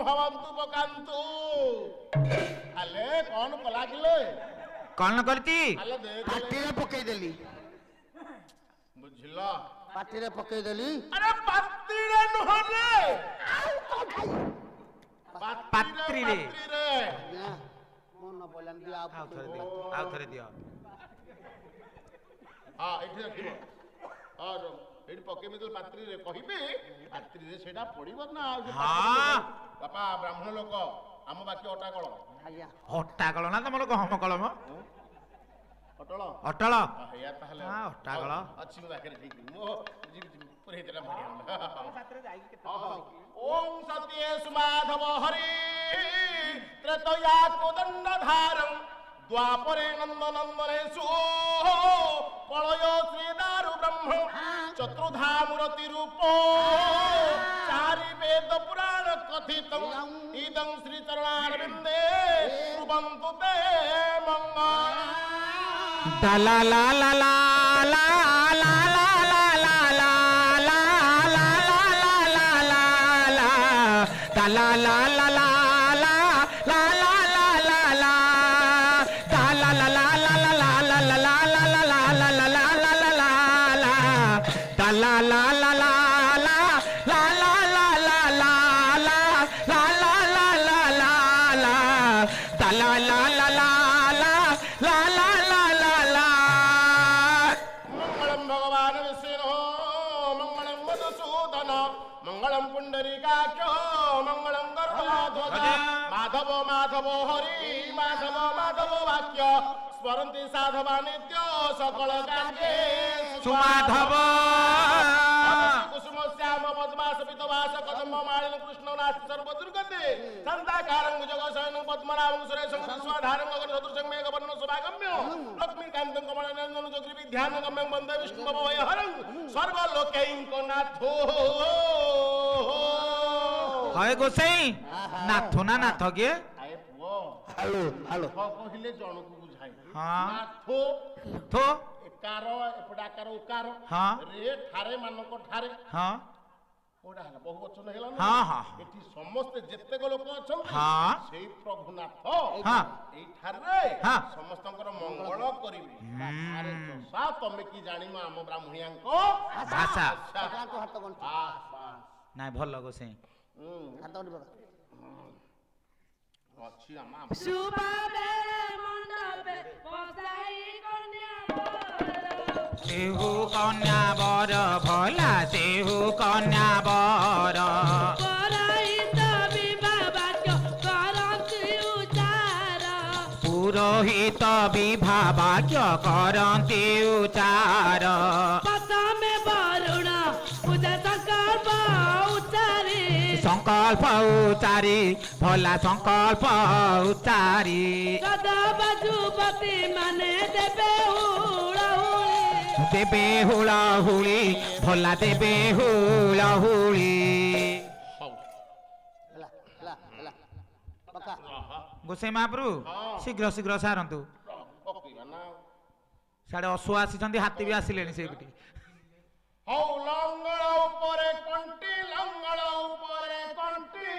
भवन्तु पकान्तु आले कौन कला किले कौन करती आले देख पार्टी रे पकई देली बुझला पार्टी रे पकई देली अरे पात्री रे नहले पात्री रे ना मन बोलन दिया आउ थरे दियो हां एठी रखिबो और एठी पके मिदल पात्री रे कहिबे पात्री रे सेडा पड़िबो ना हां बापा ब्राह्मण लोक आम बाकी अटा कळ आज्ञा हट्टा कल ना तुम गहम कलम अटल अटल या ताहले हां हट्टा कल अच्छी बात ठीक मो पुरे देला बढ़िया ओम सत्ये सुमाधव हरि त्रतया कोदंडधारं द्वापरे नंदनंदनेषु कलयो श्रीदारु ब्रह्म चतुर्धा मूर्ति रूपो चारि वेद पुराण कथितं इदं श्री चरणारविंदे कुर्वन्तु ते मंगलम् ला ला ला ला ला ला ला ला ला ला ला ला ला ला ला माधव माधव हरि माधव माधव वाक्य स्मरन्ति साधवा नित्य सकल कार्ये सुमाधव कुसुम श्याम पद्मास पितवास कदम्ब मालिन कृष्ण नास्ति सर्व दुर्गते संताकारं जगशयनं पद्मनाभं सुरेशं स्वाधारं गगन सदृशं मेघवर्णं शुभागम्य लक्ष्मीकान्तं कमलनन्दनं जोग्रीवी ध्यानगम्यं वन्दे विष्णुभवयहरं सर्वलोकैकनाथो हाय गोसाई नाथो ना नाथ के आए पुओ हेलो हेलो कहले जनकु बुझाई हां नाथो थो एकार एपडाकार उकार हां रे ठारे मानको ठारे हां ओडा हला बहु वचन हेला ना हां हां एठी समस्त जत्ते को लोक अछन हां सेई प्रभुनाथ हां एई ठारे हां समस्तंकर मंगल करिवे अरे सा तमे की जानि मा हम ब्राह्मणियांको भाषा तो हाथ गंठ नाइ भल गोसाई हाथ गंठ अच्छी आमा सुबाबे मंडपे बसाई कन्या सेहु कन्या बर भला सेहु कन्या बर पुरोहित विवाह वाक्य करन्ति उचार पुरोहित विवाह वाक्य करन्ति उचार प्रथमे वरुण पूजा संकल्प उचारी संकल्प उचारी भला संकल्प उचारी सदा बाजुपति माने देबे हुला हुली भला देबे हुला हुली हला हला हला पक्का गोसाई महाप्रभु शीघ्र शीघ्र सारंतु पकिला ना साडे असु आसीचंदी हाथी भी आसिलेनी सेबटी हौ लंगळ उपरे कंटी लंगळ उपरे कंटी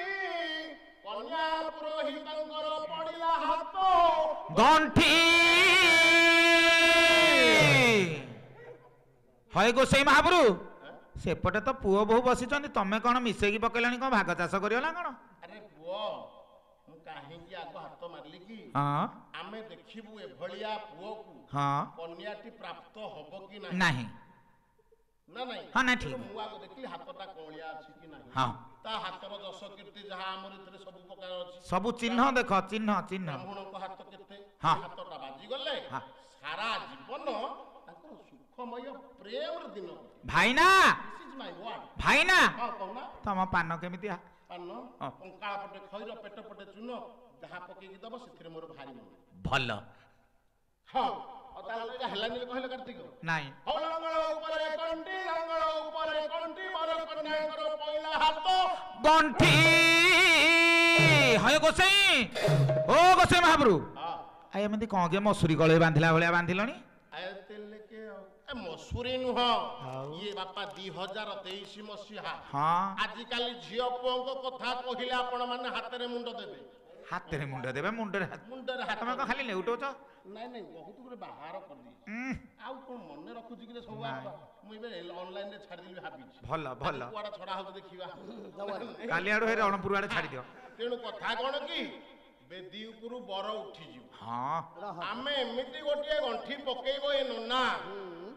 कन्या पुरोहितंकर पडिला हात गंठी हय गोसाई महाप्रभु सेपटे तो पुओ बहु बसिचंदी तमे कोन मिसेकी पकेलानी कोन भाग चाष करियो ना कोन अरे पुओ मु काहेकि आगो हाथ मारली कि हां आमे देखिबु ए भलिया पुओ को हां कन्याटी प्राप्त हबो कि नाही नाही ना नाही हां ना ठीक मु आगो देखली हातटा कोलिया अछि कि नाही हां ता हातर जस कीर्ति जहा हमर इतरे सब प्रकार अछि सब चिन्ह देख चिन्ह चिन्ह ब्राह्मण को हाथ केते हाँ। हातटा बाजी गले हाँ। सारा जीवन ताकर सुखमय प्रेम दिन भाईना दिस इज माय वर्ड भाईना हां कहना तम पान केमिति पान हाँ। कंकाळ पटे खैर पेट पटे चुन जहा पकेकी दब सिथिरे मोर भारी मन भल हां अताले हेलानी कहले कार्तिक नाही हौ लंगळ उपरे कंटी बर कन्याकर पहिला हात गंठी हय गोसाई ओ गोसाई महाप्रभु हां आ एमती कौन के मसूरी गले बांधिला भलिया बांधिलनी आय तेल लेके ଏ ମସୁରୀ ନୁହଁ ଇଏ ବାପା 2023 ମସିହା ହଁ ଆଜିକାଲି ଝିଅ ପୁଅଙ୍କ କଥା କହିଲେ ଆପଣ ମାନେ ହାତରେ ମୁଣ୍ଡ ଦେବେ ହାତରେ ମୁଣ୍ଡ ଦେବେ ମୁଣ୍ଡରେ ହାତ ମୁଣ୍ଡରେ ହାତ ତମେ କଣ ଖାଲି ନେଉଟଉଛ ନାଇଁ ନାଇଁ ବହୁତ ଗୁଡେ ବାହାର କରିଦେଇଛି ଆଉ କଣ ମନେ ରଖୁଛି କି ସବୁ ମୁଁ ଏବେ ଅନଲାଇନ ରେ ଛାଡ଼ିଦେବି ଭାବିଛି ଭଲ ଭଲ କୁଆଡେ ଛଡା ହଉଛି ଦେଖିବା କାଲି ଆଡୁ ରଣପୁର ଆଡେ ଛାଡ଼ିଦିଅ ତେଣୁ କଥା କଣ କି ବେଦି ଉପରୁ ବର ଉଠିଯିବ ହଁ ଆମେ ଏମିତି ଗୋଟିଏ ଗଣ୍ଠି ପକେଇବ ଏ ନନା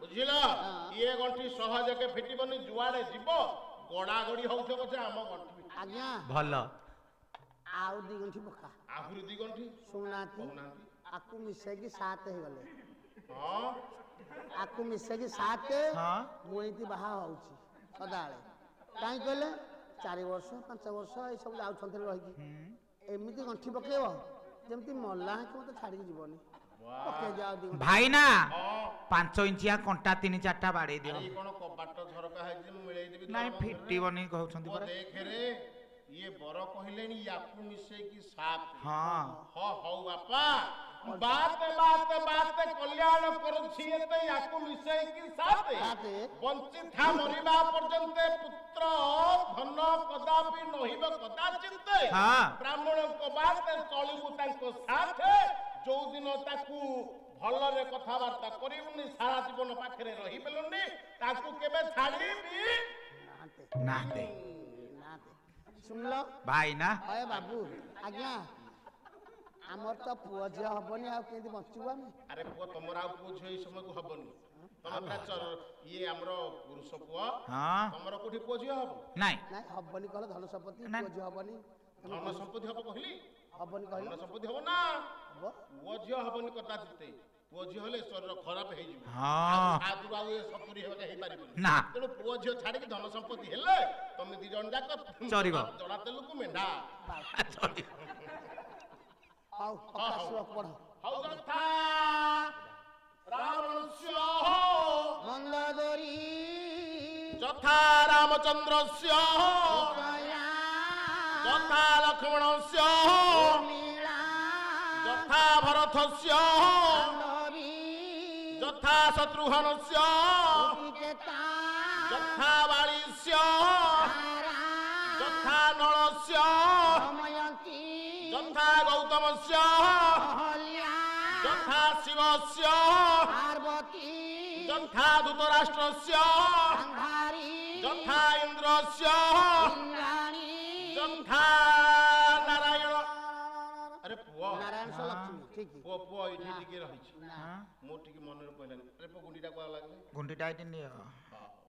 ବୁଝିଲ ଇଏ ଗଣ୍ଠି ସହଜକେ ଫିଟିବନି ଯୁଆଡେ ଯିବ ଗଡା ଗଡି ହଉଥିବ ଯେ ଆମ ଗଣ୍ଠି ଆଜ୍ଞା ଭଲ ଆଉ 2 ଗଣ୍ଠି ପକା ଆହୁରି 2 ଗଣ୍ଠି ଶୁଣୁନାହାନ୍ତି ଆକୁ ମିଶେଇକି 7 ହେଇଗଲେ ହଁ ଆକୁ ମିଶେଇକି 7 ହଁ ମୁଁ ଏଇଠି ବାହା ହଉଛି ସଦାବେଳେ କାହିଁ କହିଲେ 4 ବର୍ଷ 5 ବର୍ଷ ଏଇ ସବୁ ଯାଉଛନ୍ତି ରହିକି ଏମିତି ଗଣ୍ଠି ପକେଇବ ଯେମିତି ମଲା କି ମତେ ଛାଡିକି ଯିବନି ପକେଇ ଯାଅ 2 ଭାଇନା 5 ଇଞ୍ଚିଆ କଣ୍ଟା 3-4ଟା ବାଡେଇ ଦିଅ ଏଇ କଣ କବାଟ ଝରକା ହେଇଛି ମୁଁ ମିଳେଇ ଦେବି ନାଇଁ ଫିଟିବନି କହୁଛନ୍ତି ପରା ଦେଖରେ ଇଏ ବର କହିଲେଣି ୟାକୁ ମିଶେଇକି 7 ହଁ ହଉ ବାପା ବାତେ ବାତେ ବାତେ କଲ୍ୟାଣ କରୁଛି ଏତେ ୟାକୁ ମିଶେଇକି 7 ବଞ୍ଚିଥା ମରିବା ପର୍ଯ୍ୟନ୍ତ ପୁତ୍ର ଧନ କଦାପି ନହିବ କଦାଚିତ ହଁ ବ୍ରାହ୍ମଣଙ୍କ ବାତେ ଚଳିବୁ ତାଙ୍କ ସାଥେ ଯୋଉ ଦିନ ତାକୁ ଭଲରେ କଥାବାର୍ତ୍ତା କରିବୁନି ସାରା ଜୀବନ ପାଖରେ ରହିପାରିଲୁନି ତାକୁ କେବେ ଛାଡ଼ିବି ନାହାନ୍ତି ଶୁଣିଲ ଭାଇନା ହଏ ବାବୁ ଆଜ୍ଞା ଆମର ତ ପୁଅ ଝିଅ ହବନି ଆଉ କେମିତି ବଞ୍ଚିବୁ ଆମେ ଆରେ ପୁଅ ତମର ଆଉ ପୁଅ ଝିଅ ଏଇ ସମୟକୁ ହବନି ତମେ ଇଏ ଆମର ପୁରୁଷ ପୁଅ ହଁ ତମର କୋଉଠି ପୁଅ ଝିଅ ହବ ନାଇଁ ନାଇଁ ହବନି କହିଲ ଧନ ସମ୍ପତ୍ତି ପୁଅ ଝିଅ ହବନି ଧନ ସମ୍ପତ୍ତି ହବ କହିଲି ହବନି କହିଲ ଧନ ସମ୍ପତ୍ତି ହବ ନା ହବ ପୁଅ ଝିଅ ହବନି କଦାଚିତ ପୁଅ ଝିଅ ହେଲେ ଶରୀର ଖରାପ ହେଇଯିବ ହଁ ଆଗରୁ ଆଉ ଏ 70 ହେଇପାରିବନି ନା ତେଣୁ ପୁଅ ଝିଅ ଛାଡିକି ଧନ ସମ୍ପତ୍ତି ହେଲେ ତମେ 2 ଜଣ ଯାକ ଚରିବ ଜଣା ତେଲକୁ ମେଣ୍ଢା ହଉ ଆସିବ ପଢ ହଉ ଯଥା ରାବଣସ୍ୟ ମନ୍ଦୋଦରୀ ଯଥା ରାମଚନ୍ଦ୍ରସ୍ୟ ଯଥା ଲକ୍ଷ୍ମଣସ୍ୟ ଯଥା ଭରତସ୍ୟ ଯଥା ଶତ୍ରୁଘ୍ନସ୍ୟ ଯଥା ବାଳୀସ୍ୟ ଯଥା ନଳସ୍ୟ ଯଥା ଗୌତମସ୍ୟ ଯଥା ଶିବସ୍ୟ ଯଥା ଧୃତରାଷ୍ଟ୍ରସ୍ୟ ଯଥା ଇନ୍ଦ୍ରସ୍ୟ ଯଥା ନାରାୟଣ ଆରେ ପୁଅ ନାରାୟଣ ଲକ୍ଷ୍ମୀ ଠିକ ପୁଅ ପୁଅ ଏଇଠି ଟିକେ ରହିଛି ମୁଁ ଟିକେ ମନରେ ପଇଲାନି ଆରେ ପୁଅ ଗୁଣ୍ଡିଟା କୁଆ ଲାଗିଲେ ଗୁଣ୍ଡିଟା ଏଇଠି ନିଅ ହଁ